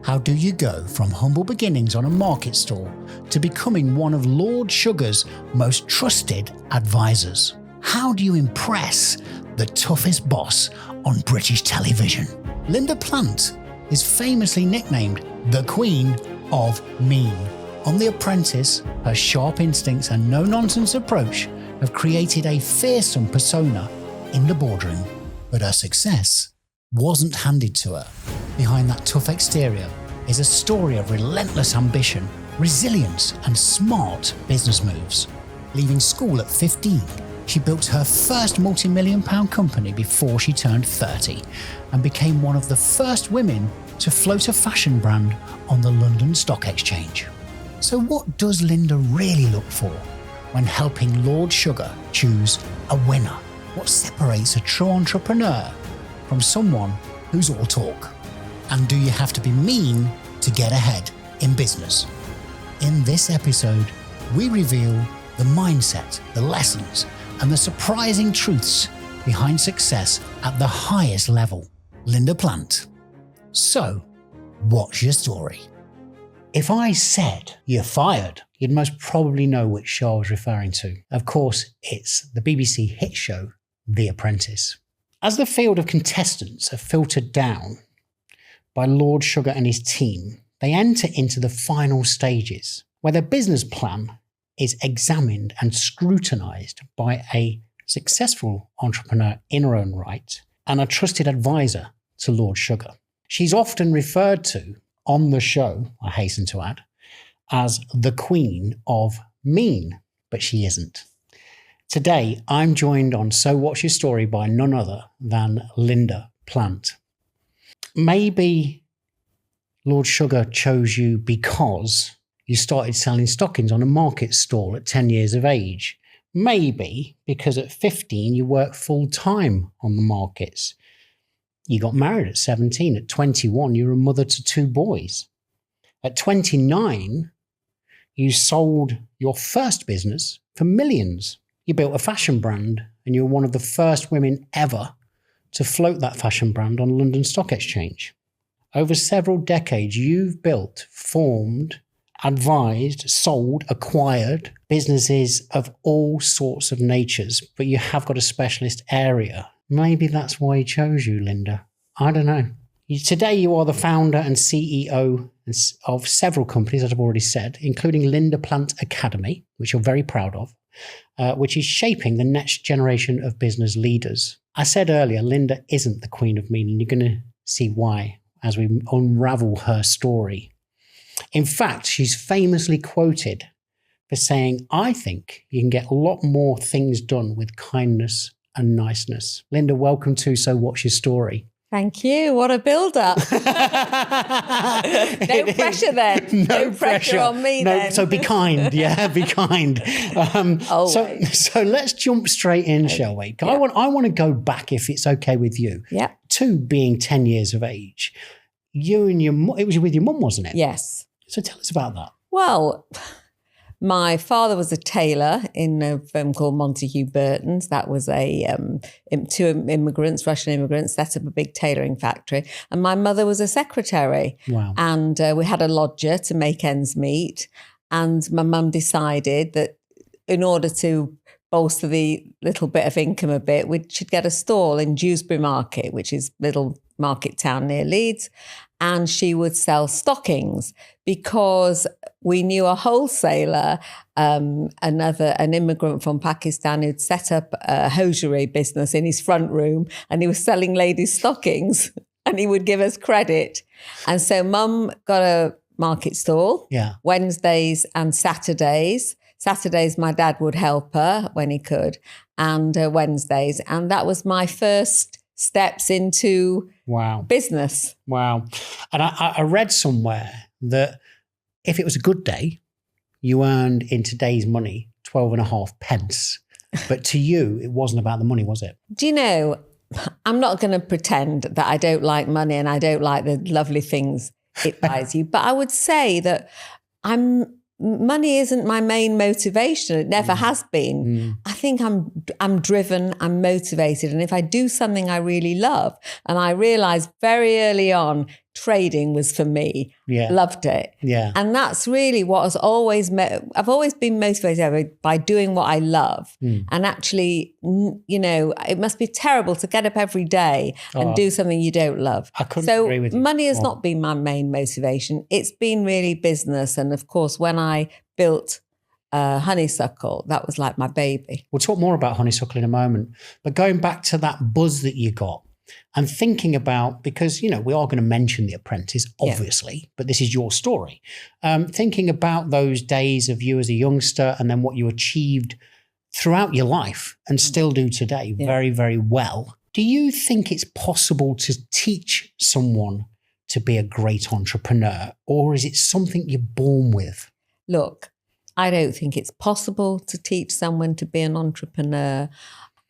How do you go from humble beginnings on a market stall to becoming one of Lord Sugar's most trusted advisors? How do you impress the toughest boss on British television? Linda Plant is famously nicknamed the Queen of Mean. On The Apprentice, her sharp instincts and no-nonsense approach have created a fearsome persona in the boardroom. But her success wasn't handed to her. Behind that tough exterior is a story of relentless ambition, resilience, and smart business moves. Leaving school at 15, she built her first multi-million-pound company before she turned 30 and became one of the first women to float a fashion brand on the London Stock Exchange. So what does Linda really look for when helping Lord Sugar choose a winner? What separates a true entrepreneur from someone who's all talk? And do you have to be mean to get ahead in business? In this episode, we reveal the mindset, the lessons, and the surprising truths behind success at the highest level. Linda Plant. So, what's your story? If I said you're fired, you'd most probably know which show I was referring to. Of course, it's the BBC hit show, The Apprentice. As the field of contestants are filtered down by Lord Sugar and his team, they enter into the final stages, where their business plan is examined and scrutinised by a successful entrepreneur in her own right and a trusted advisor to Lord Sugar. She's often referred to on the show, I hasten to add, as the Queen of Mean, but she isn't. Today, I'm joined on So What's Your Story by none other than Linda Plant. Maybe Lord Sugar chose you because you started selling stockings on a market stall at 10 years of age. Maybe because at 15 you worked full-time on the markets. You got married at 17. At 21, you were a mother to 2 boys. At 29, you sold your first business for millions. You built a fashion brand and you were one of the first women ever to float that fashion brand on London Stock Exchange. Over several decades, you've built, formed, advised, sold, acquired businesses of all sorts of natures, but you have got a specialist area. Maybe that's why he chose you, Linda. I don't know. Today, you are the founder and CEO of several companies, as I've already said, including Linda Plant Academy, which you're very proud of, which is shaping the next generation of business leaders. I said earlier, Linda isn't the Queen of Mean, and you're going to see why as we unravel her story. In fact, she's famously quoted for saying, I think you can get a lot more things done with kindness and niceness. Linda, welcome to So What's Your Story? Thank you. What a build-up. No pressure then. No pressure on me then. So be kind. Yeah, be kind. So let's jump straight in, shall we? Yeah. I want to go back, if it's okay with you, to being 10 years of age. You and it was with your mum, wasn't it? Yes. So tell us about that. Well, my father was a tailor in a firm called Montague Burton's. That was two immigrants, Russian immigrants, set up a big tailoring factory. And my mother was a secretary. Wow. And we had a lodger to make ends meet. And my mum decided that in order to bolster the little bit of income a bit, we should get a stall in Dewsbury Market, which is a little market town near Leeds. And she would sell stockings because we knew a wholesaler, an immigrant from Pakistan who'd set up a hosiery business in his front room, and he was selling ladies' stockings and he would give us credit. And so Mum got a market stall, Wednesdays and Saturdays. Saturdays, my dad would help her when he could, and Wednesdays. And that was my first steps into business. Wow. And I read somewhere that if it was a good day, you earned in today's money 12.5 pence. But to you, it wasn't about the money, was it? Do you know, I'm not going to pretend that I don't like money and I don't like the lovely things it buys you. But I would say that money isn't my main motivation. It never has been. I think I'm driven, I'm motivated. And if I do something I really love, and I realized very early on, trading was for me. Yeah. Loved it. Yeah. And that's really what has always I've always been motivated by doing what I love. And actually, it must be terrible to get up every day and do something you don't love. I couldn't agree with you. Money has not been my main motivation. It's been really business. And of course, when I built Honeysuckle, that was like my baby. We'll talk more about Honeysuckle in a moment. But going back to that buzz that you got, and thinking about, because, we are going to mention The Apprentice, obviously, but this is your story. Thinking about those days of you as a youngster and then what you achieved throughout your life and still do today very, very well. Do you think it's possible to teach someone to be a great entrepreneur, or is it something you're born with? Look, I don't think it's possible to teach someone to be an entrepreneur.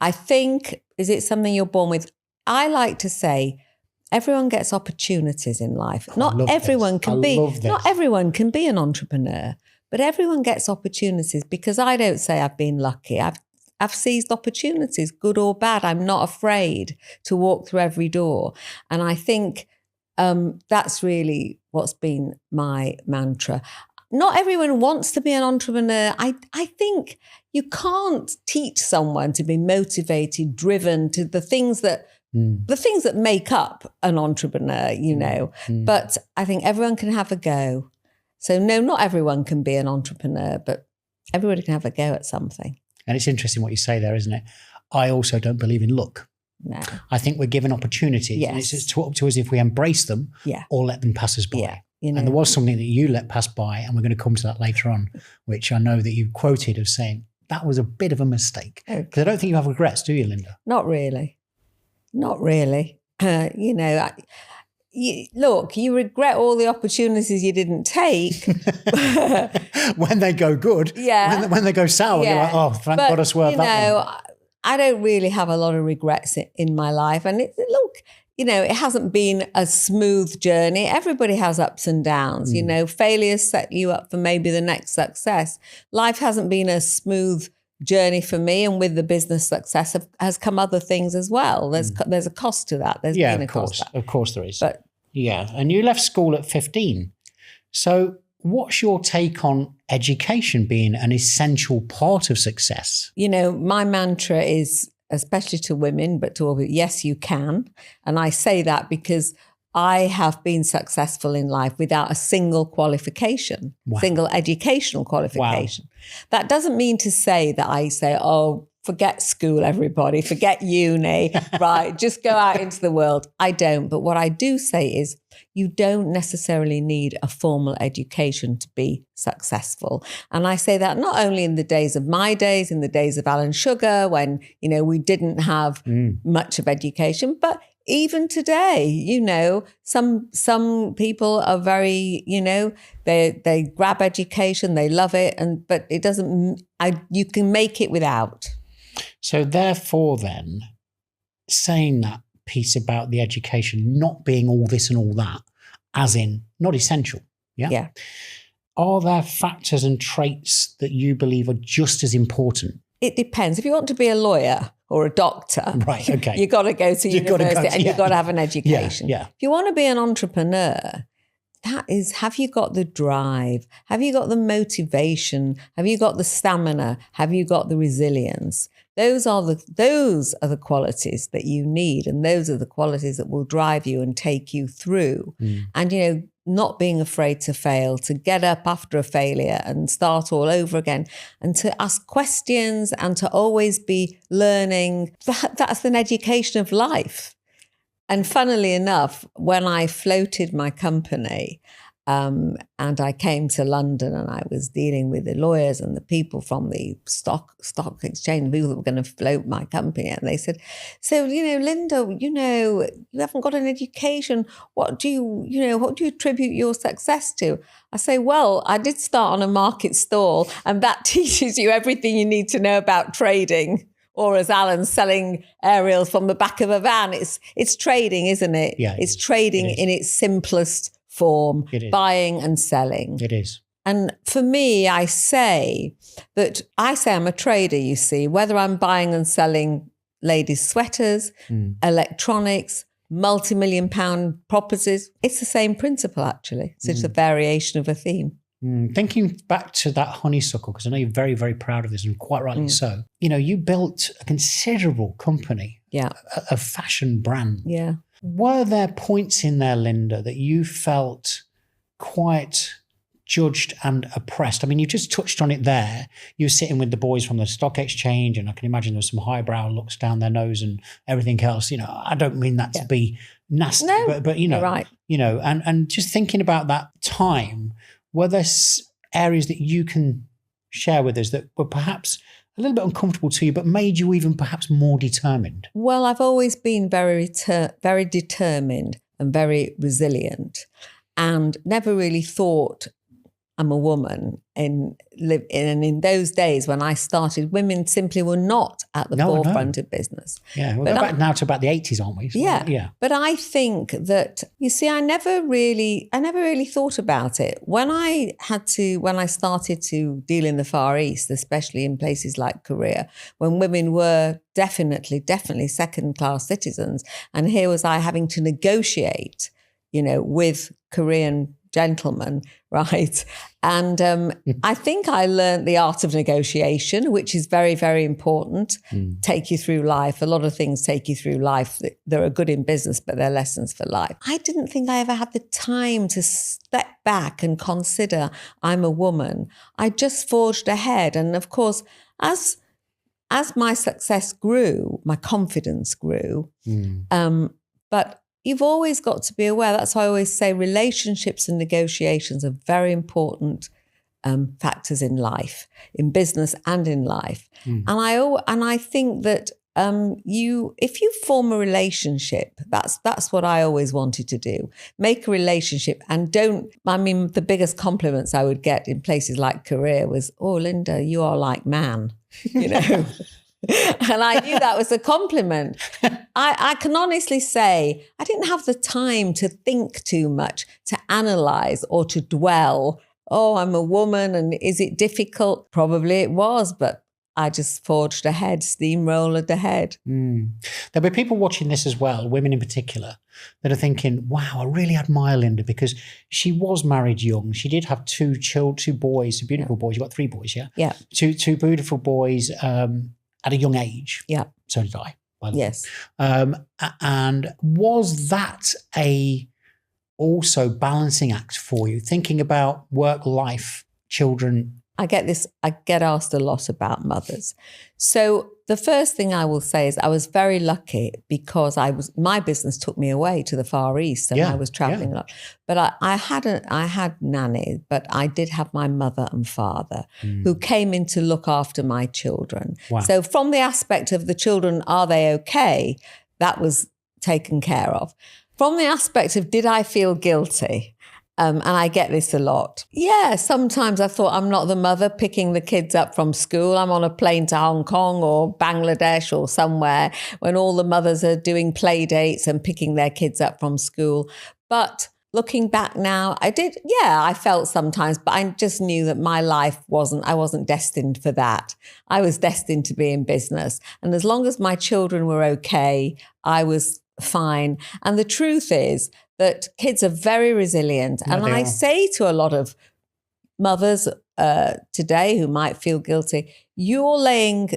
I think, is it something you're born with? I like to say everyone gets opportunities in life. Not everyone can be an entrepreneur, but everyone gets opportunities, because I don't say I've been lucky. I've seized opportunities, good or bad. I'm not afraid to walk through every door. And I think that's really what's been my mantra. Not everyone wants to be an entrepreneur. I think you can't teach someone to be motivated, driven to the things that make up an entrepreneur, But I think everyone can have a go. So no, not everyone can be an entrepreneur, but everybody can have a go at something. And it's interesting what you say there, isn't it? I also don't believe in luck. No. I think we're given opportunities, and it's up to us if we embrace them or let them pass us by. Yeah. And there was something that you let pass by, and we're going to come to that later on, which I know that you quoted as saying, that was a bit of a mistake. Because I don't think you have regrets, do you, Linda? Not really. Not really. Look, you regret all the opportunities you didn't take. When they go good. Yeah. When they go sour, you're like, oh, thank God I swerved that one. I don't really have a lot of regrets in my life. And it hasn't been a smooth journey. Everybody has ups and downs. Failures set you up for maybe the next success. Life hasn't been a smooth journey for me, and with the business success has come other things as well. There's a cost to that. There's been a cost. Of course there is. But and you left school at 15. So what's your take on education being an essential part of success? My mantra is, especially to women, but to all, yes, you can. And I say that because I have been successful in life without a single qualification, single educational qualification. That doesn't mean to say that I say, oh, forget school, everybody, forget uni, right? Just go out into the world. I don't. But what I do say is you don't necessarily need a formal education to be successful. And I say that not only in the days of my days, in the days of Alan Sugar, when, we didn't have much of education, but even today, some people are very, they grab education, they love it, but it doesn't, you can make it without. So therefore then, saying that piece about the education not being all this and all that, as in not essential, Yeah. Are there factors and traits that you believe are just as important? It depends. If you want to be a lawyer or a doctor, right? Okay, you've got to go to university and you've got to have an education. Yeah. If you want to be an entrepreneur, that is, have you got the drive? Have you got the motivation? Have you got the stamina? Have you got the resilience? Those are the qualities that you need, and those are the qualities that will drive you and take you through. And not being afraid to fail, to get up after a failure and start all over again, and to ask questions and to always be learning. That's an education of life. And funnily enough, when I floated my company and I came to London and I was dealing with the lawyers and the people from the stock exchange, people that were going to float my company, and they said, so, Linda, you haven't got an education. What do you attribute your success to? I say, well, I did start on a market stall, and that teaches you everything you need to know about trading. Or as Alan's selling aerials from the back of a van, it's trading, isn't it? Yeah, it's trading in its simplest form, buying and selling. It is. And for me, I say I'm a trader, you see, whether I'm buying and selling ladies' sweaters, electronics, multi-million pound properties. It's the same principle, actually. It's just a variation of a theme. Thinking back to that honeysuckle, because I know you're very, very proud of this, and quite rightly so. You built a considerable company, a fashion brand. Yeah. Were there points in there, Linda, that you felt quite judged and oppressed? I mean, you just touched on it there. You were sitting with the boys from the stock exchange, and I can imagine there was some highbrow looks down their nose and everything else. I don't mean that to be nasty, but you're right. And just thinking about that time, were there areas that you can share with us that were perhaps a little bit uncomfortable to you, but made you even perhaps more determined? Well, I've always been very determined and very resilient, and never really thought I'm a woman. In those days when I started, women simply were not at the forefront of business. Yeah, we'll go back now to about the 80s, aren't we? So, yeah. But I think that, you see, I never really thought about it. When I started to deal in the Far East, especially in places like Korea, when women were definitely second-class citizens, and here was I having to negotiate, with Korean gentlemen, right? And I think I learned the art of negotiation, which is very, very important. Take you through life. A lot of things take you through life that are good in business, but they're lessons for life. I didn't think I ever had the time to step back and consider I'm a woman. I just forged ahead. And of course, as my success grew, my confidence grew. But you've always got to be aware. That's why I always say relationships and negotiations are very important factors in life, in business and in life. And I think that if you form a relationship, that's what I always wanted to do. Make a relationship, and the biggest compliments I would get in places like Korea was, "Oh, Linda, you are like man," And I knew that was a compliment. I can honestly say I didn't have the time to think too much, to analyse or to dwell. Oh, I'm a woman, and is it difficult? Probably it was, but I just forged ahead, steamrolled ahead. There'll be people watching this as well, women in particular, that are thinking, wow, I really admire Linda because she was married young. She did have two boys, two beautiful boys. You've got 3 boys, yeah? Yeah. Two beautiful boys at a young age. Yeah. So did I, by the way. Yes. And was that also balancing act for you, thinking about work, life, children? I get asked a lot about mothers. So the first thing I will say is I was very lucky because my business took me away to the Far East, and I was traveling a lot. But I had nannies, but I did have my mother and father who came in to look after my children. Wow. So from the aspect of the children, are they okay? That was taken care of. From the aspect of, did I feel guilty? And I get this a lot. Yeah, sometimes I thought I'm not the mother picking the kids up from school. I'm on a plane to Hong Kong or Bangladesh or somewhere when all the mothers are doing play dates and picking their kids up from school. But looking back now, I felt sometimes, but I just knew that my life I wasn't destined for that. I was destined to be in business. And as long as my children were okay, I was fine. And the truth is that kids are very resilient. And I say to a lot of mothers today who might feel guilty, you are laying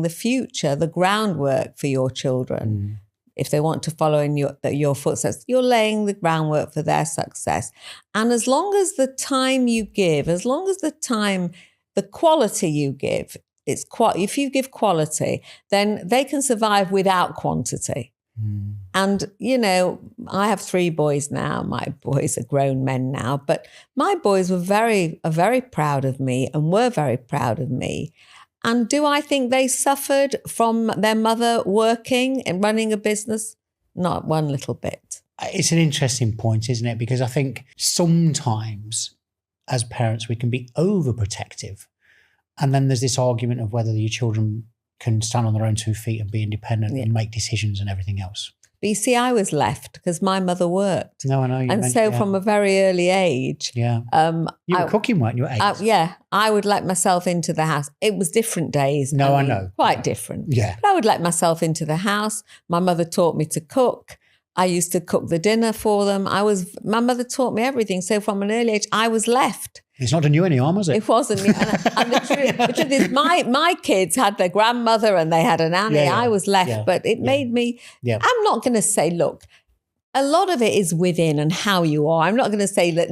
the future, the groundwork for your children. If they want to follow in your footsteps, you're laying the groundwork for their success. And as long as the time you give, the quality you give, if you give quality, then they can survive without quantity. And, I have 3 boys now. My boys are grown men now, but my boys are very proud of me and were very proud of me. And do I think they suffered from their mother working and running a business? Not one little bit. It's an interesting point, isn't it? Because I think sometimes as parents, we can be overprotective. And then there's this argument of whether your children can stand on their own 2 feet and be independent and make decisions and everything else. But you see, I was left because my mother worked. No, I know. And so from a very early age. Yeah. You were cooking, weren't you, at 8? Yeah. I would let myself into the house. It was different days. No, I know. Quite different. Yeah. But I would let myself into the house. My mother taught me to cook. I used to cook the dinner for them. My mother taught me everything. So from an early age, I was left. It's not done you any harm, was it? It wasn't. And the truth is, my kids had their grandmother and they had a nanny. Yeah. I was left, but it made me. Yeah. I'm not going to say, look, a lot of it is within and how you are. I'm not going to say that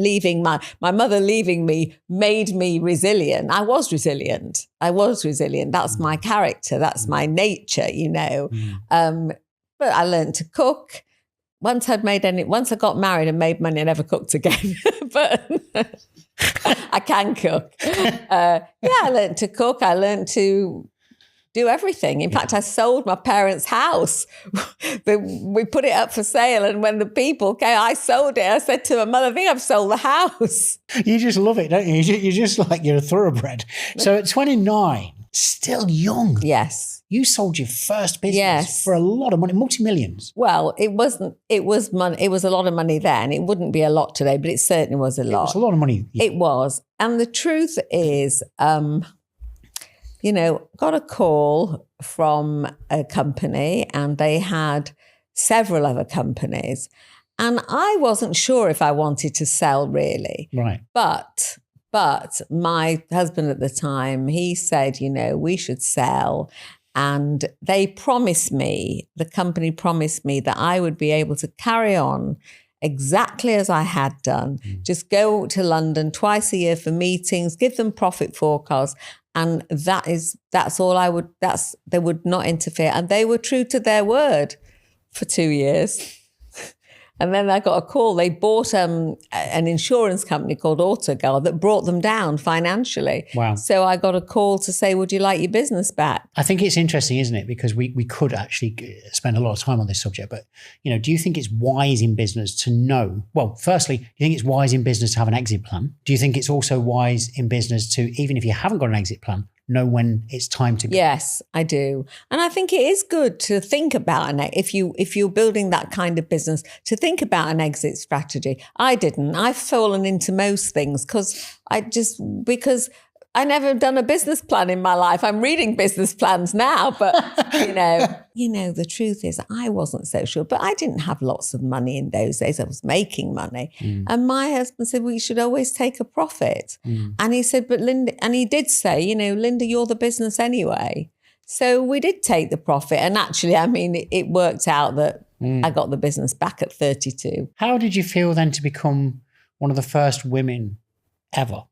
my mother leaving me made me resilient. I was resilient. That's my character. That's my nature, But I learned to cook. Once I got married and made money, I never cooked again. But I can cook. I learned to cook. I learned to do everything. In fact, I sold my parents' house. We put it up for sale, and when the people came, I sold it. I said to my mother, I think I've sold the house. You just love it, don't you? You're just like, you're a thoroughbred. So at 29, still young. Yes. You sold your first business for a lot of money, multi-millions. Well, it wasn't. It was money. It was a lot of money then. It wouldn't be a lot today, but it certainly was a lot. It was a lot of money. It was. And the truth is, got a call from a company, and they had several other companies. And I wasn't sure if I wanted to sell really. Right. But my husband at the time, he said, we should sell. And the company promised me that I would be able to carry on exactly as I had done. Just go to London twice a year for meetings, give them profit forecasts. And that's all they would not interfere. And they were true to their word for 2 years. And then I got a call. They bought an insurance company called AutoGuard that brought them down financially. Wow. So I got a call to say, would you like your business back? I think it's interesting, isn't it? Because we could actually spend a lot of time on this subject. But, do you think it's wise in business to know? Well, firstly, do you think it's wise in business to have an exit plan? Do you think it's also wise in business to, even if you haven't got an exit plan, know when it's time to go? Yes, I do. And I think it is good to think about if you're building that kind of business, to think about an exit strategy. I didn't. I've fallen into most things because I never done a business plan in my life. I'm reading business plans now, but the truth is I wasn't so sure. But I didn't have lots of money in those days. I was making money. And my husband said, well, you should always take a profit. And he said, but Linda, and he did say, Linda, you're the business anyway. So we did take the profit. And actually, it worked out that I got the business back at 32. How did you feel then to become one of the first women ever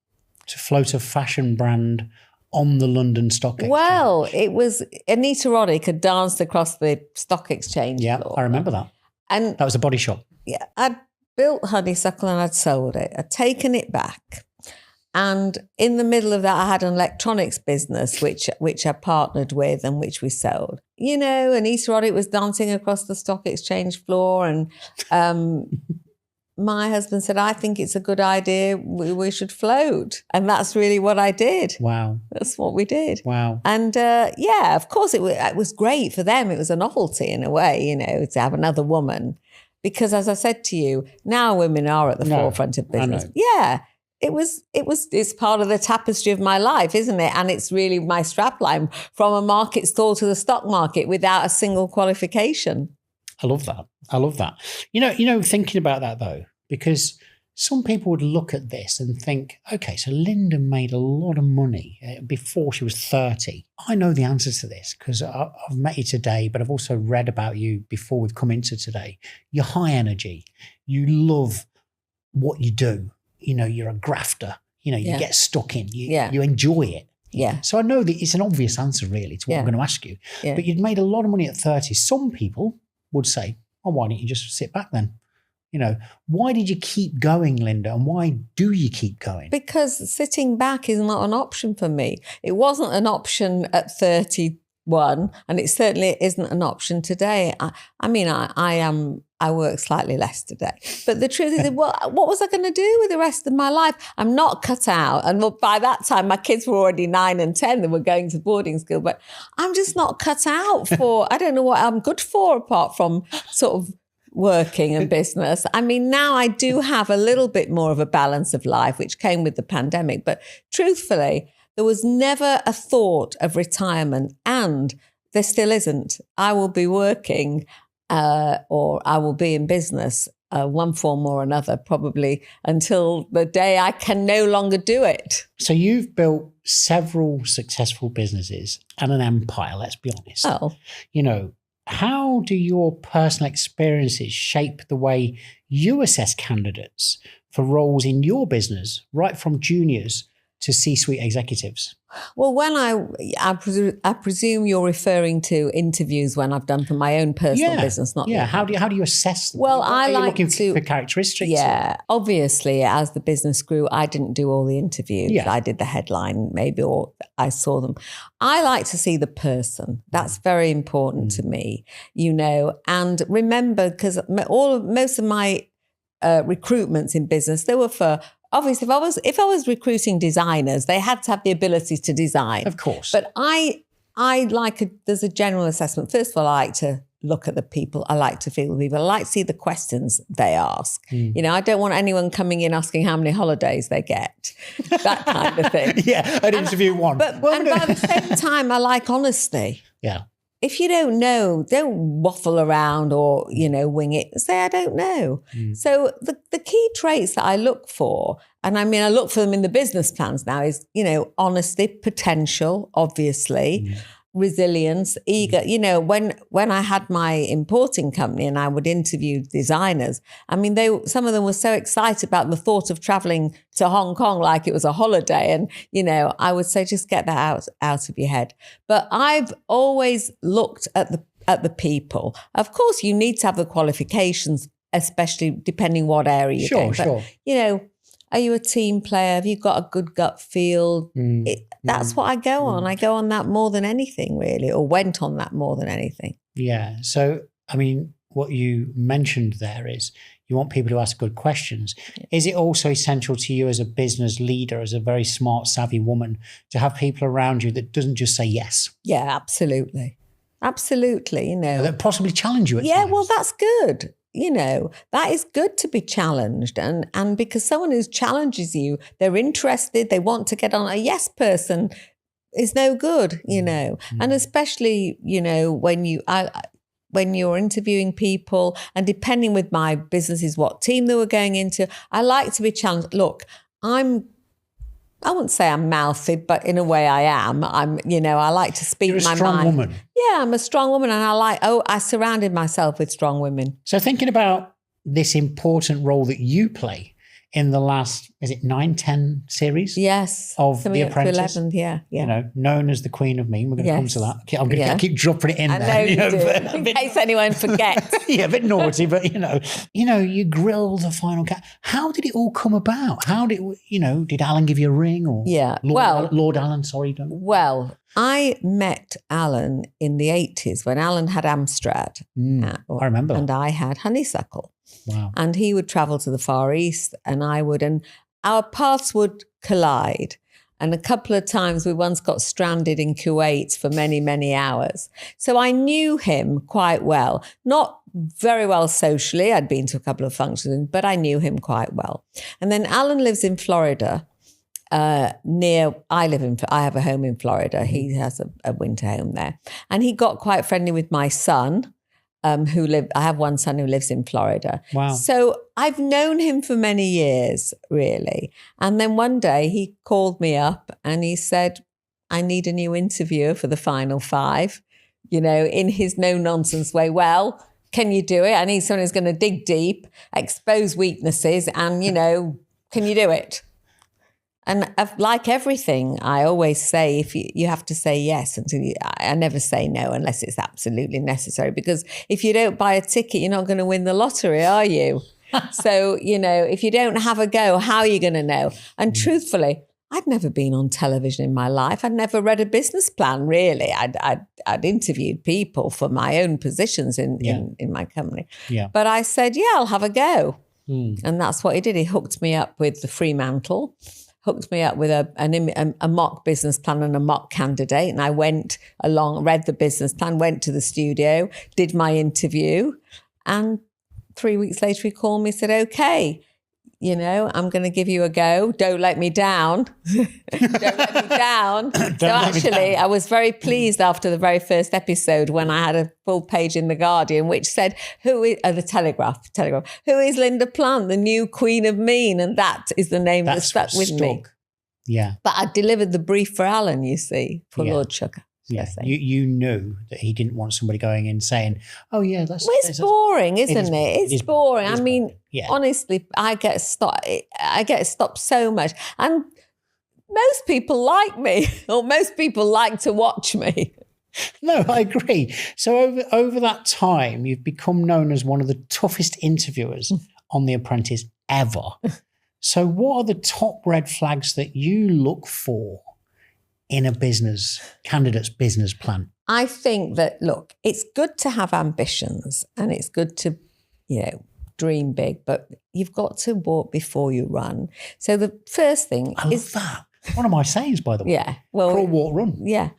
to float a fashion brand on the London Stock Exchange? Well, it was Anita Roddick had danced across the stock exchange floor. I remember that. And that was a body shop. Yeah, I'd built Honeysuckle and I'd sold it. I'd taken it back. And in the middle of that, I had an electronics business, which I partnered with and which we sold. Anita Roddick was dancing across the stock exchange floor, and my husband said, I think it's a good idea. We should float. And that's really what I did. Wow. That's what we did. Wow. And of course, it was great for them. It was a novelty in a way, to have another woman. Because as I said to you, now women are at the forefront of business. Yeah. It's part of the tapestry of my life, isn't it? And it's really my strapline from a market stall to the stock market without a single qualification. I love that. Thinking about that though, because some people would look at this and think, okay, so Linda made a lot of money before she was 30. I know the answer to this because I've met you today, but I've also read about you before we've come into today. You're high energy. You love what you do. You're a grafter. You get stuck in. You enjoy it. Yeah. So I know that it's an obvious answer really to what I'm going to ask you. Yeah. But you'd made a lot of money at 30. Some people would say, oh, why don't you just sit back then? Why did you keep going, Linda? And why do you keep going? Because sitting back is not an option for me. It wasn't an option at 30 one, and it certainly isn't an option today. I work slightly less today, but the truth is, what was I going to do with the rest of my life? I'm not cut out. And by that time, my kids were already 9 and 10. They were going to boarding school, but I'm just not cut out for, I don't know what I'm good for apart from sort of working and business. I mean, now I do have a little bit more of a balance of life, which came with the pandemic. But truthfully, there was never a thought of retirement, and there still isn't. I will be working or I will be in business, one form or another, probably until the day I can no longer do it. So you've built several successful businesses and an empire, let's be honest. Oh. You know, how do your personal experiences shape the way you assess candidates for roles in your business, right from juniors to C-suite executives? Well, when I presume you're referring to interviews when I've done for my own personal business, not How do you assess them? Well, Are you like looking to for characteristics. Yeah, obviously, as the business grew, I didn't do all the interviews. Yeah. I did the headline, maybe, or I saw them. I like to see the person. That's very important to me, you know. And remember, because most of my recruitments in business, they were for. Obviously, if I was recruiting designers, they had to have the ability to design. Of course. But there's a general assessment. First of all, I like to look at the people. I like to feel the people. I like to see the questions they ask. You know, I don't want anyone coming in asking how many holidays they get, that kind of thing. Yeah, I'd interview one. But by the same time, I like honesty. Yeah. If you don't know, don't waffle around or, you know, wing it. Say, I don't know. So the key traits that I look for, and I mean, I look for them in the business plans now, is, you know, honesty, potential, obviously, resilience, eager. You know, when I had my importing company and I would interview designers, I mean, some of them were so excited about the thought of traveling to Hong Kong like it was a holiday. And, you know, I would say, just get that out of your head. But I've always looked at the people. Of course, you need to have the qualifications, especially depending what area you're going. Sure. But, you know, are you a team player? Have you got a good gut feel? That's what I go on. I go on that more than anything, really, or went on that more than anything. Yeah. So, I mean, what you mentioned there is you want people to ask good questions. Yeah. Is it also essential to you as a business leader, as a very smart, savvy woman, to have people around you that doesn't just say yes? Yeah, absolutely. Absolutely, you know. That possibly challenge you at times. Well, that's good. You know, that is good to be challenged. And because someone who challenges you, they're interested, they want to get on. A yes person is no good, you know. And especially, you know, when you're interviewing people, and depending with my businesses, what team they were going into, I like to be challenged. Look, I wouldn't say I'm mouthy, but in a way I am. I like to speak my mind. You're a strong woman. Yeah, I'm a strong woman, and I surrounded myself with strong women. So thinking about this important role that you play in the last, is it 9-10 series? Yes. Of The Apprentice. 11th, yeah. You know, known as the Queen of Mean. We're going to come to that. I'm going to keep dropping it in I there. You know, in case anyone forgets. Yeah, a bit naughty, but you grilled the final cat. How did it all come about? Did Alan give you a ring? Or Lord Alan, sorry. Don't. Well, I met Alan in the 80s when Alan had Amstrad. I remember that. And I had Honeysuckle. Wow. And he would travel to the Far East and I would, and our paths would collide. And a couple of times we once got stranded in Kuwait for many, many hours. So I knew him quite well, not very well socially. I'd been to a couple of functions, but I knew him quite well. And then Alan lives in Florida. I have a home in Florida. He has a winter home there. And he got quite friendly with my son. I have one son who lives in Florida. Wow. So I've known him for many years, really. And then one day he called me up and he said, I need a new interviewer for the final 5, in his no-nonsense way. Well, can you do it? I need someone who's going to dig deep, expose weaknesses, and, can you do it? And like everything, I always say, if you have to say yes I never say no unless it's absolutely necessary. Because if you don't buy a ticket, you're not going to win the lottery, are you? So, if you don't have a go, how are you going to know? And truthfully, I'd never been on television in my life. I'd never read a business plan, really. I'd interviewed people for my own positions in my company. Yeah. But I said, yeah, I'll have a go. And that's what he did. He hooked me up with the Fremantle, hooked me up with a mock business plan and a mock candidate. And I went along, read the business plan, went to the studio, did my interview. And 3 weeks later, he called me and said, okay, I'm going to give you a go. Don't let me down. Don't let me down. I was very pleased after the very first episode when I had a full page in The Guardian, which said, the Telegraph, who is Linda Plant, the new Queen of Mean? And that is the name that stuck with me. Yeah. But I delivered the brief for Alan, you see, for Lord Sugar. Yeah, you knew that he didn't want somebody going in saying, "Oh yeah, it's boring, isn't it? It's boring." I mean, honestly, I get stopped so much, and most people like me, or most people like to watch me. No, I agree. So over that time, you've become known as one of the toughest interviewers on The Apprentice ever. So, what are the top red flags that you look for in a candidate's business plan? I think that, look, it's good to have ambitions and it's good to, dream big, but you've got to walk before you run. So the first thing is that. One of my sayings, by the way. Yeah. Well, crawl, walk, run. Yeah.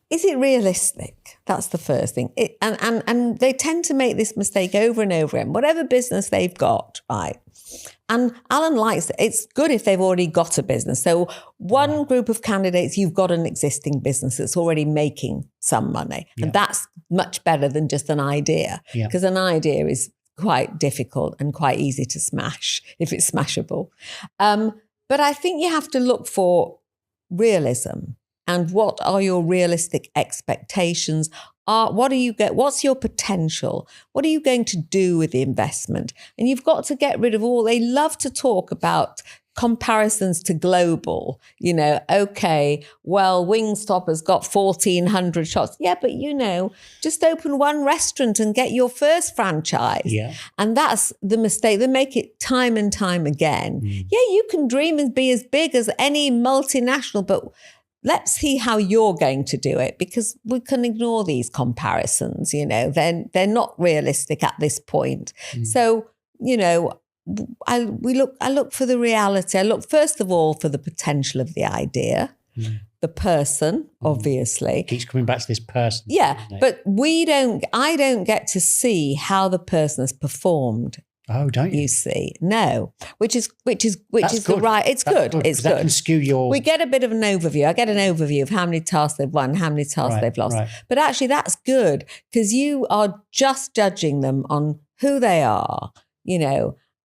Is it realistic? That's the first thing. And they tend to make this mistake over and over again, whatever business they've got, right? And Alan likes it. It's good if they've already got a business. So one group of candidates, you've got an existing business that's already making some money. Yeah. And that's much better than just an idea. Because an idea is quite difficult and quite easy to smash if it's smashable. But I think you have to look for realism. And what are your realistic expectations? What's your potential? What are you going to do with the investment? And you've got to get rid of they love to talk about comparisons to global, okay, well, Wingstop has got 1,400 shops. Yeah, but just open one restaurant and get your first franchise. Yeah. And that's the mistake. They make it time and time again. Yeah, you can dream and be as big as any multinational, but let's see how you're going to do it, because we can ignore these comparisons, they're not realistic at this point. So, I look for the reality. I look, first of all, for the potential of the idea, the person, obviously. Keeps coming back to this person. Yeah, but I don't get to see how the person has performed. Oh, don't you? You see, no, which is That's the right. It's good. It's good. That can skew your. We get a bit of an overview. I get an overview of how many tasks they've won, how many tasks they've lost. Right. But actually, that's good, because you are just judging them on who they are,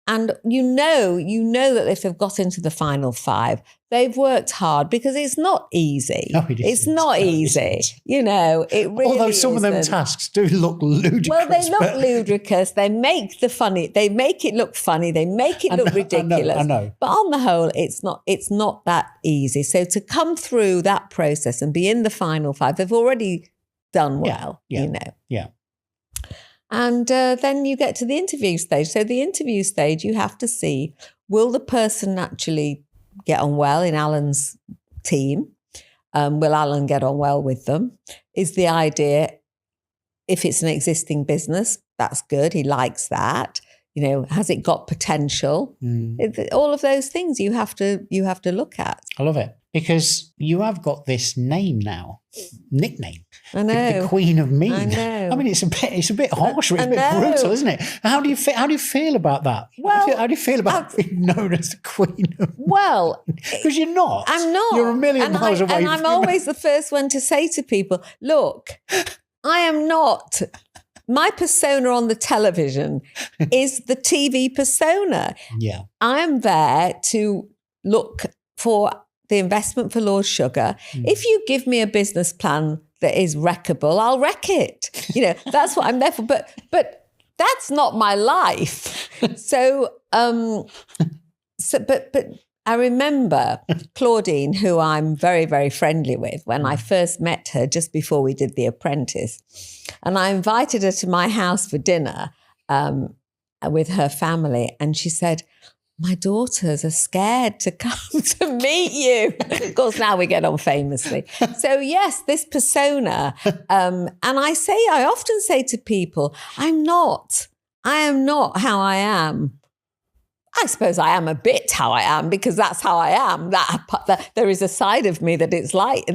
and you know that if they've got into the final five, they've worked hard, because it's not easy. No, it's not easy. It really Although some of them tasks do look ludicrous. Well, they look ludicrous. They make it look funny. They make it look ridiculous. I know. But on the whole, it's not that easy. So to come through that process and be in the final five, they've already done well, Yeah. And then you get to the interview stage. So the interview stage, you have to see, will the person actually get on well in Alan's team? Will Alan get on well with them? Is the idea, if it's an existing business, that's good. He likes that. Has it got potential? All of those things you have to look at. I love it, because you have got this nickname. I know, the Queen of Mean. I know. I mean, it's a bit harsh, it's a bit brutal, isn't it? How do you feel about that? Well, how do you feel about being known as the Queen of Mean? Well, because you're not. I'm not. You're a million miles away. And I'm always the first one to say to people, look, I am not. My persona on the television is the TV persona. Yeah. I am there to look for the investment for Lord Sugar. If you give me a business plan that is wreckable, I'll wreck it. That's what I'm there for. But that's not my life. So, but I remember Claudine, who I'm very, very friendly with, when I first met her just before we did The Apprentice. And I invited her to my house for dinner with her family. And she said, my daughters are scared to come to meet you. Of course, now we get on famously. So yes, this persona. And I often say to people, I am not how I am. I suppose I am a bit how I am because that's how I am. That there is a side of me that is like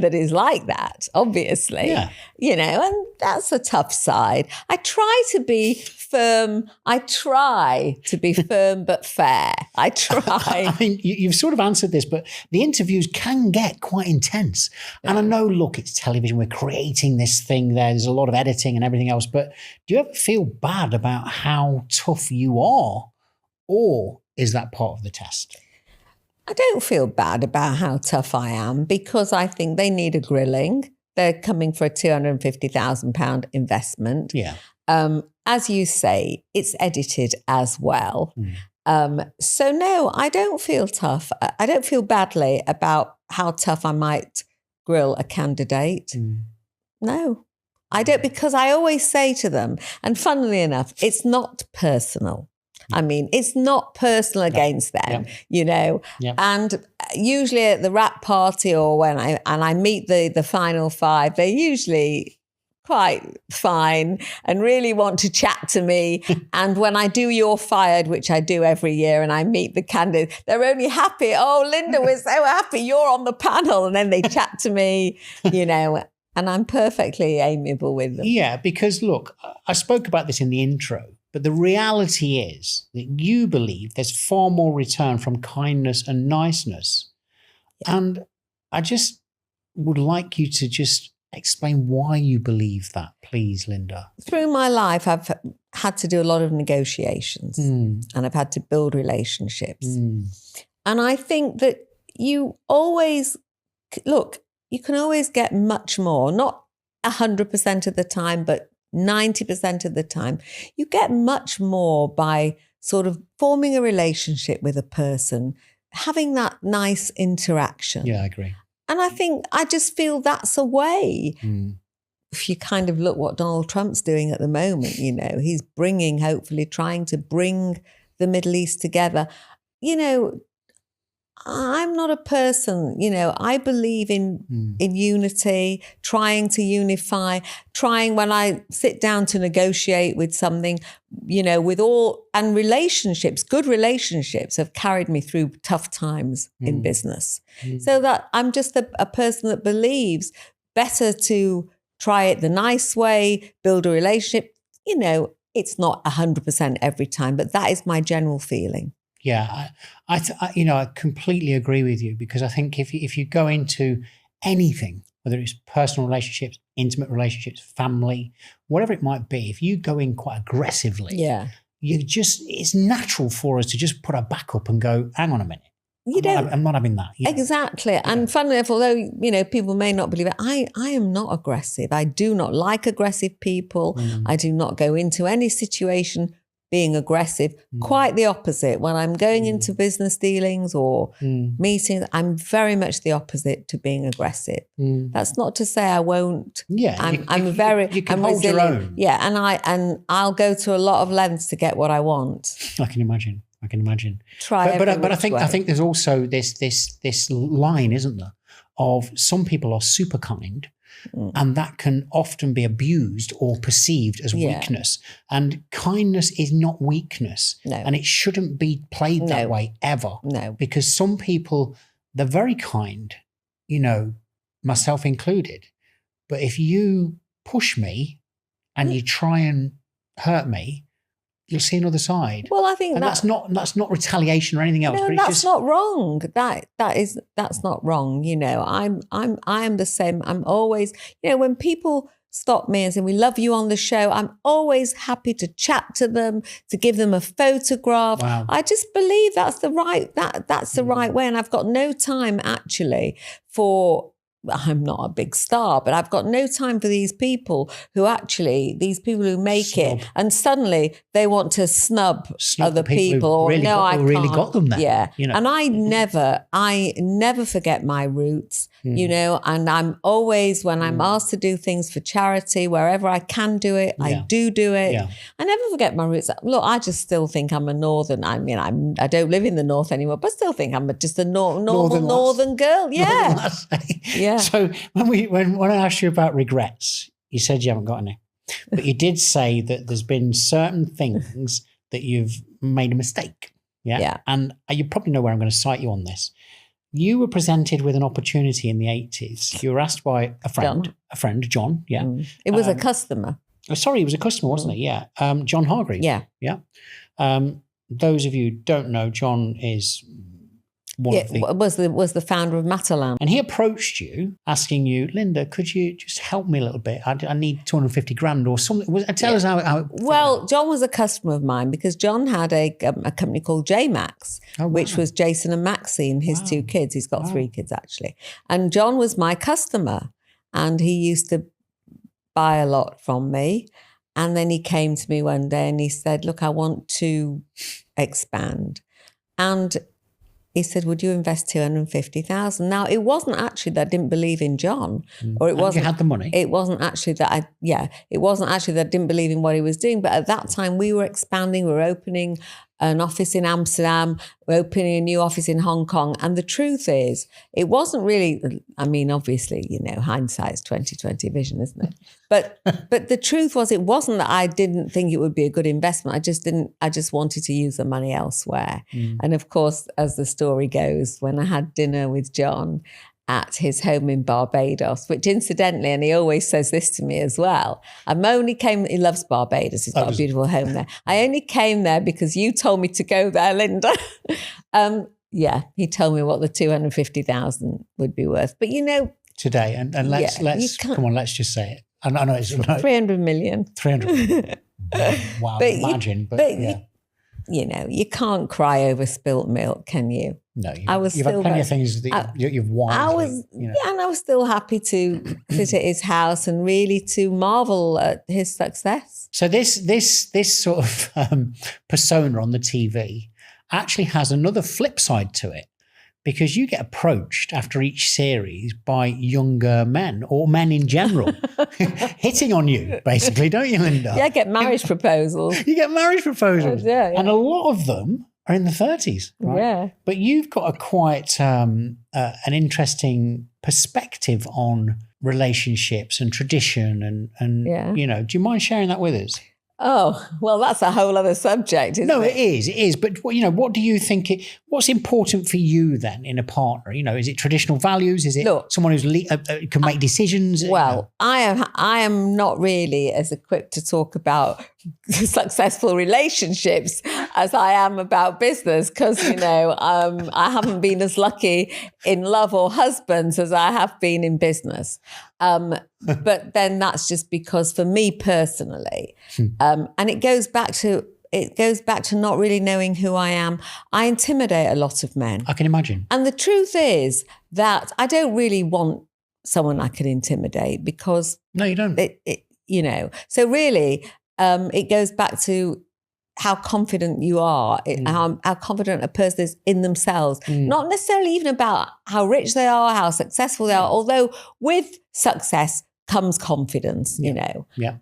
that, obviously. Yeah. And that's a tough side. I try to be firm. I try to be firm but fair. I try. I mean, you've sort of answered this, but the interviews can get quite intense. Yeah. And I know, look, it's television. We're creating this thing there. There's a lot of editing and everything else. But do you ever feel bad about how tough you are? Or is that part of the test? I don't feel bad about how tough I am because I think they need a grilling. They're coming for a £250,000 investment. Yeah. As you say, it's edited as well. So no, I don't feel tough. I don't feel badly about how tough I might grill a candidate. No, I don't, because I always say to them, and funnily enough, it's not personal. I mean, it's not personal against them, and usually at the wrap party or when I meet the final five, they're usually quite fine and really want to chat to me. And when I do You're Fired, which I do every year, and I meet the candidates, they're only happy. Oh, Linda, we're so happy you're on the panel. And then they chat to me, and I'm perfectly amiable with them. Yeah, because look, I spoke about this in the intro. But the reality is that you believe there's far more return from kindness and niceness. Yeah. And I just would like you to just explain why you believe that, please, Linda. Through my life, I've had to do a lot of negotiations and I've had to build relationships. And I think that you can always get much more, not 100% of the time, but 90% of the time, you get much more by sort of forming a relationship with a person, having that nice interaction. Yeah, I agree. And I just feel that's a way. If you kind of look what Donald Trump's doing at the moment, he's hopefully trying to bring the Middle East together. I'm not a person, I believe in unity, trying to unify, when I sit down to negotiate with something, and relationships, good relationships have carried me through tough times in business. So that I'm just a person that believes better to try it the nice way, build a relationship. It's not 100% every time, but that is my general feeling. Yeah, I completely agree with you, because I think if you go into anything, whether it's personal relationships, intimate relationships, family, whatever it might be, if you go in quite aggressively, it's natural for us to just put our back up and go, hang on a minute. I'm not having that. Exactly. Yeah. And funnily enough, although, people may not believe it, I am not aggressive. I do not like aggressive people. I do not go into any situation being aggressive. Quite the opposite. When I'm going into business dealings or meetings, I'm very much the opposite to being aggressive. That's not to say I won't. Yeah, I'm resilient. Hold your own. Yeah, and I'll go to a lot of lengths to get what I want. I can imagine. Try, but I think there's also this line, isn't there, of some people are super kind. And that can often be abused or perceived as weakness. And kindness is not weakness. No. And it shouldn't be played that way ever. No. Because some people, they're very kind, myself included. But if you push me and you try and hurt me, you'll see another side. Well, I think that's not retaliation or anything else. No, but that's not wrong. That's not wrong. I am the same. I'm always, when people stop me and say, "We love you on the show," I'm always happy to chat to them, to give them a photograph. Wow. I just believe that's the right way, and I've got no time actually for I'm not a big star, but I've got no time for these people who make it, and suddenly they want to snub other people, or really no, I can't. Really got them there. Yeah, you know. And I never forget my roots, you know. And I'm always, when I'm asked to do things for charity, wherever I can do it, I do it. Yeah. I never forget my roots. Look, I just still think I'm a northern. I mean, I don't live in the north anymore, but I still think I'm just a northern girl. Yeah. Yeah. So when I asked you about regrets, you said you haven't got any, but you did say that there's been certain things that you've made a mistake. Yeah. Yeah. And you probably know where I'm going to cite you on this. You were presented with an opportunity in the 80s. You were asked by a friend, John. Yeah. It was a customer. Oh, sorry, he was a customer, wasn't he? Yeah. John Hargreaves. Yeah. Yeah. Those of you who don't know, John is was the founder of Matalan. And he approached you asking you, Linda, could you just help me a little bit? I need 250 grand or something. Tell us how it Well, John was a customer of mine because John had a company called J-Max, which was Jason and Maxine, his two kids. He's got 3 kids, actually. And John was my customer, and he used to buy a lot from me. And then he came to me one day and he said, look, I want to expand. And he said, would you invest 250,000? Now, it wasn't actually that I didn't believe in John, or it wasn't. You had the money. It wasn't actually that it wasn't actually that I didn't believe in what he was doing. But at that time, we were expanding. We were opening an office in Amsterdam. We're opening a new office in Hong Kong. And the truth is, it wasn't really, I mean, obviously, you know, hindsight's 20/20 vision, isn't it? But the truth was, it wasn't that I didn't think it would be a good investment. I just wanted to use the money elsewhere. And of course, as the story goes, when I had dinner with John at his home in Barbados, which incidentally, and he always says this to me as well, he loves Barbados, he's got a beautiful home there. I only came there because you told me to go there, Linda. He told me what the 250,000 would be worth. But you know, today, and let's come on, let's just say it. I know it's 300 million. 300. Wow, imagine. You know, you can't cry over spilt milk, can you? No, you've had plenty of things that you've won. And I was still happy to sit at his house and really to marvel at his success. So this sort of persona on the TV actually has another flip side to it, because you get approached after each series by younger men or men in general hitting on you, basically, don't you, Linda? Yeah, I get marriage proposals. You get marriage proposals. Yeah. And a lot of them are in the 30s, right? Yeah. But you've got a quite an interesting perspective on relationships and tradition and you know, do you mind sharing that with us? Oh, well, that's a whole other subject, isn't it? No, it is. But, you know, what do you think, what's important for you then in a partner? You know, is it traditional values? Is it someone who's can make decisions? Well, I am not really as equipped to talk about successful relationships as I am about business, because, you know, I haven't been as lucky in love or husbands as I have been in business. But then that's just because for me personally, and it goes back to not really knowing who I am. I intimidate a lot of men. I can imagine. And the truth is that I don't really want someone I can intimidate, because no, you don't. You know, so really, it goes back to how confident you are, how confident a person is in themselves. Not necessarily even about how rich they are, how successful they are, although with success comes confidence, you know. Yeah.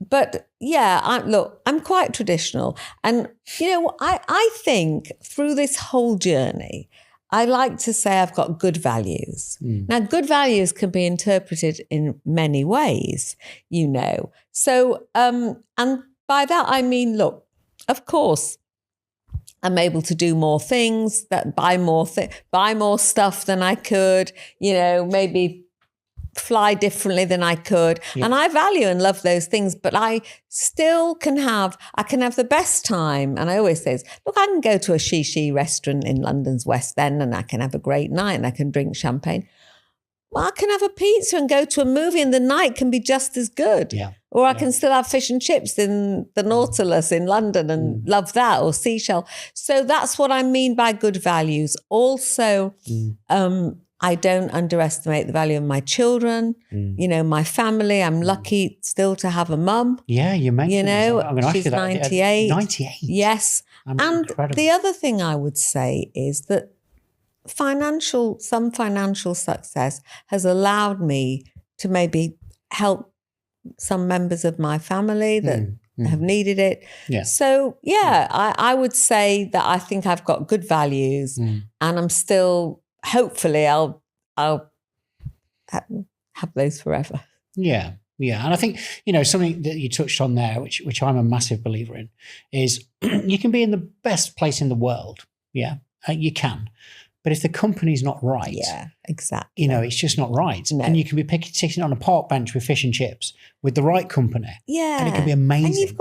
But yeah, I'm quite traditional. And, you know, I think through this whole journey, I like to say I've got good values. Now, good values can be interpreted in many ways, you know. So, and by that, I mean, look, of course, I'm able to do more things, buy more stuff than I could, you know, maybe fly differently than I could. Yeah. And I value and love those things, but I still can have the best time. And I always say, look, I can go to a shishi restaurant in London's West End and I can have a great night and I can drink champagne. Well, I can have a pizza and go to a movie and the night can be just as good. Yeah. Or I can still have fish and chips in the Nautilus in London and love that, or seashell. So that's what I mean by good values. Also, I don't underestimate the value of my children, my family. I'm lucky still to have a mum. Yeah, you mentioned this. I'm going to ask she's you that. 98. 98? Yes. And incredible. The other thing I would say is that some financial success has allowed me to maybe help some members of my family that have needed it. Yeah. So, I would say that I think I've got good values and I'm still, hopefully I'll have those forever. Yeah. Yeah. And I think, something that you touched on there, which I'm a massive believer in, is you can be in the best place in the world. Yeah. You can. But if the company's not right, exactly. It's just not right. No. And you can be sitting on a park bench with fish and chips with the right company. Yeah. And it can be amazing. And you've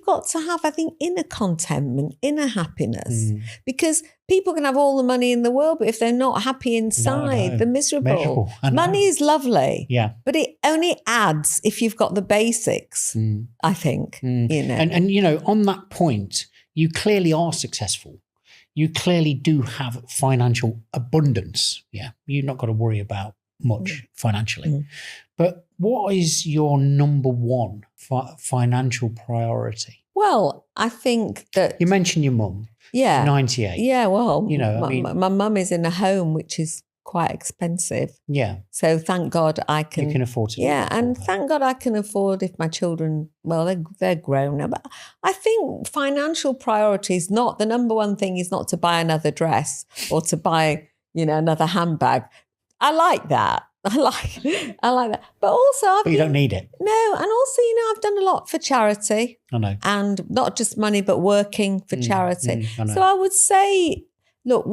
got to have, I think, inner contentment, inner happiness. Because people can have all the money in the world, but if they're not happy inside, they're miserable. Money is lovely. Yeah. But it only adds if you've got the basics, I think. And on that point, you clearly are successful. You clearly do have financial abundance. Yeah. You've not got to worry about much financially. But what is your number one financial priority? Well, I think that... You mentioned your mum. Yeah. 98. Yeah, well, my mum is in a home which is quite expensive. Yeah. So thank God I can... You can afford to. Yeah, and thank God I can afford if my children, they're grown now. But I think financial priority is not, the number one thing is not to buy another dress or to buy, another handbag. I like that. I like that. But also... But you don't need it. No, and also, I've done a lot for charity. I know. And not just money, but working for charity. I know. So I would say, look,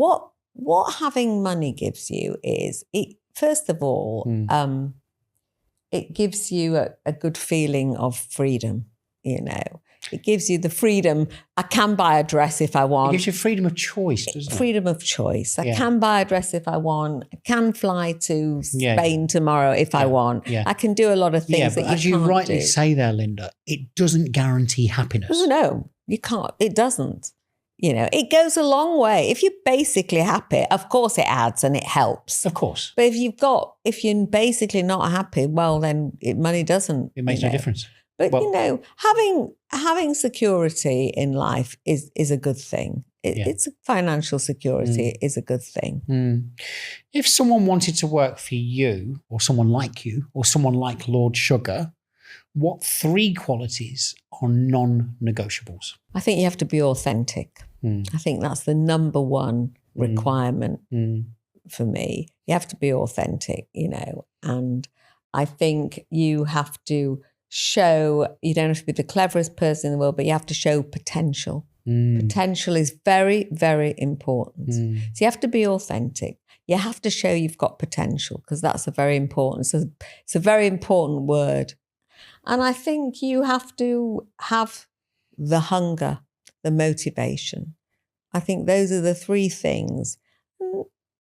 what having money gives you is, first of all, it gives you a good feeling of freedom, It gives you the freedom. I can buy a dress if I want. It gives you freedom of choice, doesn't it? Freedom of choice. I can buy a dress if I want. I can fly to Spain tomorrow if I want. Yeah. I can do a lot of things that as you you can't rightly do. say there, Linda, it doesn't guarantee happiness. No, you can't. It doesn't. It goes a long way. If you're basically happy, of course it adds and it helps. Of course. But if you're basically not happy, well, then money doesn't. It makes no difference. But, having security in life is a good thing. It's financial security is a good thing. If someone wanted to work for you or someone like you or someone like Lord Sugar, what 3 qualities are non-negotiables? I think you have to be authentic. I think that's the number one requirement for me. You have to be authentic, and I think you have to show, you don't have to be the cleverest person in the world, but you have to show potential. Potential is very, very important. So you have to be authentic. You have to show you've got potential because that's it's a very important word. And I think you have to have the hunger, the motivation. I think those are the 3 things.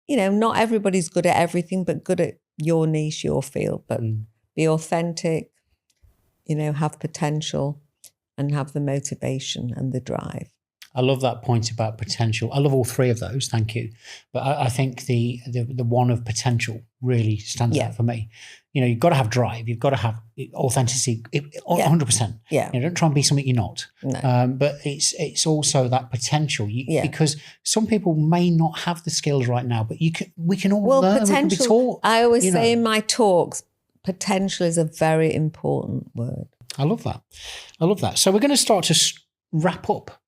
Not everybody's good at everything, but good at your niche, your field. But be authentic, have potential and have the motivation and the drive. I love that point about potential. I love all 3 of those. Thank you. But I think the one of potential really stands out for me. You've got to have drive. You've got to have authenticity, 100%. Yeah. Don't try and be something you're not. No. But it's also that potential. Because some people may not have the skills right now, but we can all learn. Potential, we can be taught. I always say in my talks, potential is a very important word. I love that. So we're going to start to wrap up.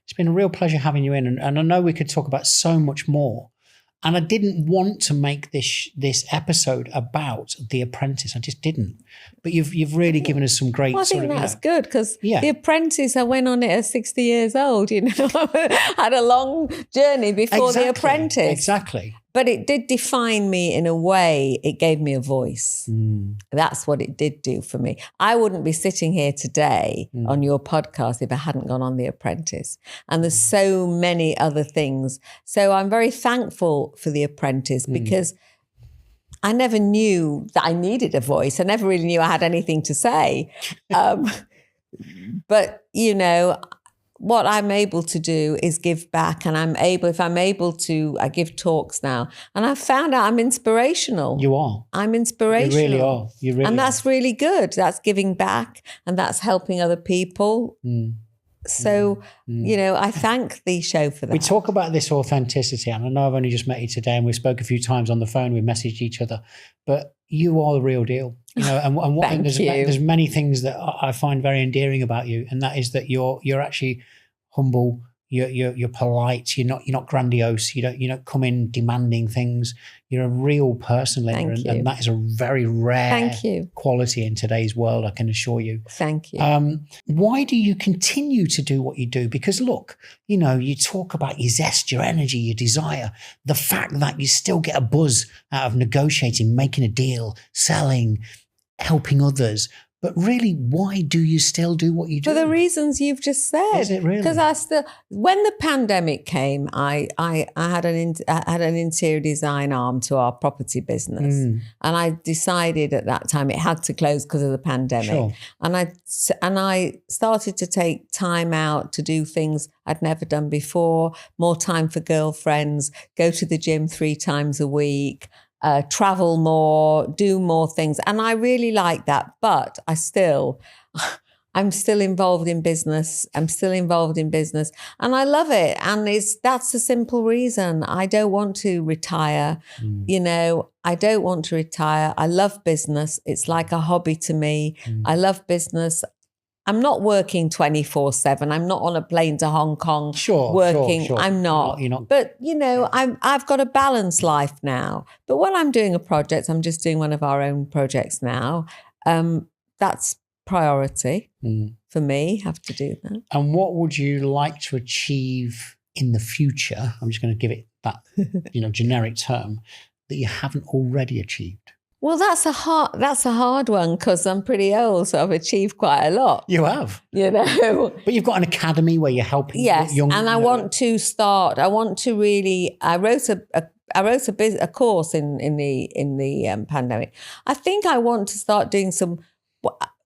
It's been a real pleasure having you in, and I know we could talk about so much more. And I didn't want to make this episode about The Apprentice. I just didn't. But you've really given us some great. I think that's good because The Apprentice, I went on it at 60 years old. Had a long journey before The Apprentice. Exactly. But it did define me in a way. It gave me a voice. That's what it did do for me. I wouldn't be sitting here today on your podcast if I hadn't gone on The Apprentice. And there's so many other things. So I'm very thankful for The Apprentice because I never knew that I needed a voice. I never really knew I had anything to say. But, what I'm able to do is give back, and if I'm able to, I give talks now, and I've found out I'm inspirational. You are. I'm inspirational. You really are. You really and that's really good. That's giving back, and that's helping other people. So, I thank the show for that. We talk about this authenticity, and I know I've only just met you today, and we spoke a few times on the phone. We messaged each other, but you are the real deal. And there's many things that I find very endearing about you, and that is that you're actually humble. You're polite. You're not grandiose. You don't come in demanding things. You're a real person, Linda, and that is a very rare quality in today's world, I can assure you. Thank you. Why do you continue to do what you do? Because look, you talk about your zest, your energy, your desire, the fact that you still get a buzz out of negotiating, making a deal, selling, helping others. But really, why do you still do what you do? For the reasons you've just said. Is it really? Because when the pandemic came, I had an interior design arm to our property business, and I decided at that time it had to close because of the pandemic. Sure. And I started to take time out to do things I'd never done before, more time for girlfriends, go to the gym 3 times a week. Travel more, do more things. And I really like that. But I'm still involved in business. And I love it. And that's a simple reason. I don't want to retire. I don't want to retire. I love business. It's like a hobby to me. I love business. I'm not working 24/7. I'm not on a plane to Hong Kong working. Sure. I'm not. You're not. But, I've got a balanced life now. But when I'm doing a project, I'm just doing one of our own projects now. That's priority for me. Have to do that. And what would you like to achieve in the future? I'm just going to give it that, generic term that you haven't already achieved. Well, that's a hard one because I'm pretty old, so I've achieved quite a lot. You have, But you've got an academy where you're helping young. And I want to start. I want to really. I wrote a course in the pandemic. I think I want to start doing some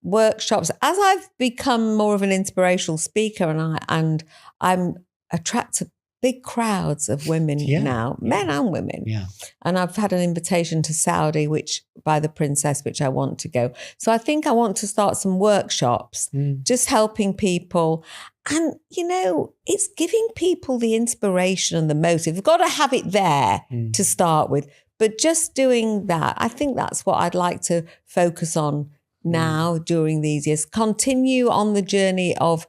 workshops as I've become more of an inspirational speaker, and I'm attracted big crowds of women now, men and women. Yeah. And I've had an invitation to Saudi, by the Princess, which I want to go. So I think I want to start some workshops, just helping people. And, it's giving people the inspiration and the motive. You've got to have it there to start with. But just doing that, I think that's what I'd like to focus on now during these years. Continue on the journey of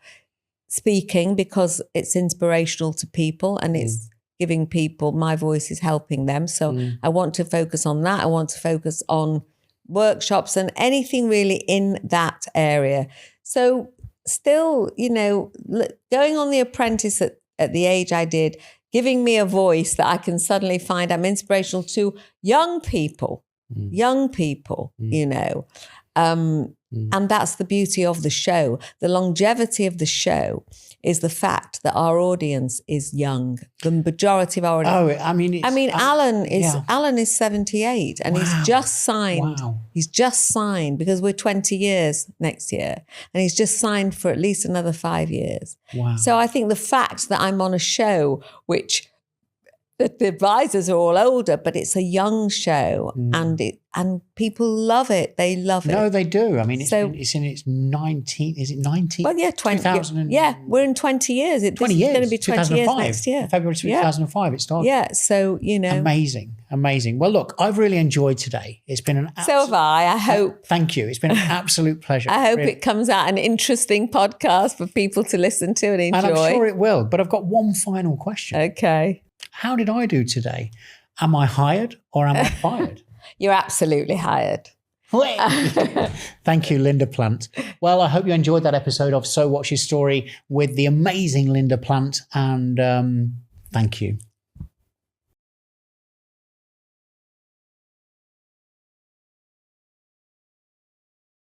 speaking because it's inspirational to people and it's giving people, my voice is helping them. So I want to focus on that. I want to focus on workshops and anything really in that area. So still, going on the Apprentice at the age I did, giving me a voice that I can suddenly find I'm inspirational to young people, And that's the beauty of the show. The longevity of the show is the fact that our audience is young. The majority of our audience. Alan is 78 and he's just signed. Wow. He's just signed because we're 20 years next year, and he's just signed for at least another 5 years. Wow. So I think the fact that I'm on a show which the advisors are all older, but it's a young show and people love it. They love it. No, they do. I mean, it's in its 19th. Is it 19th? Well, yeah, 20. We're in 20 years. 20 years. It's going to be 20 years next year. February 2005 it started. Yeah, so, Amazing. Well, look, I've really enjoyed today. It's been an absolute... So have I hope. Thank you. It's been an absolute pleasure. I hope it comes out an interesting podcast for people to listen to and enjoy. And I'm sure it will. But I've got one final question. Okay. How did I do today? Am I hired or am I fired? You're absolutely hired. Thank you, Linda Plant. Well, I hope you enjoyed that episode of So What's Your Story with the amazing Linda Plant. And thank you.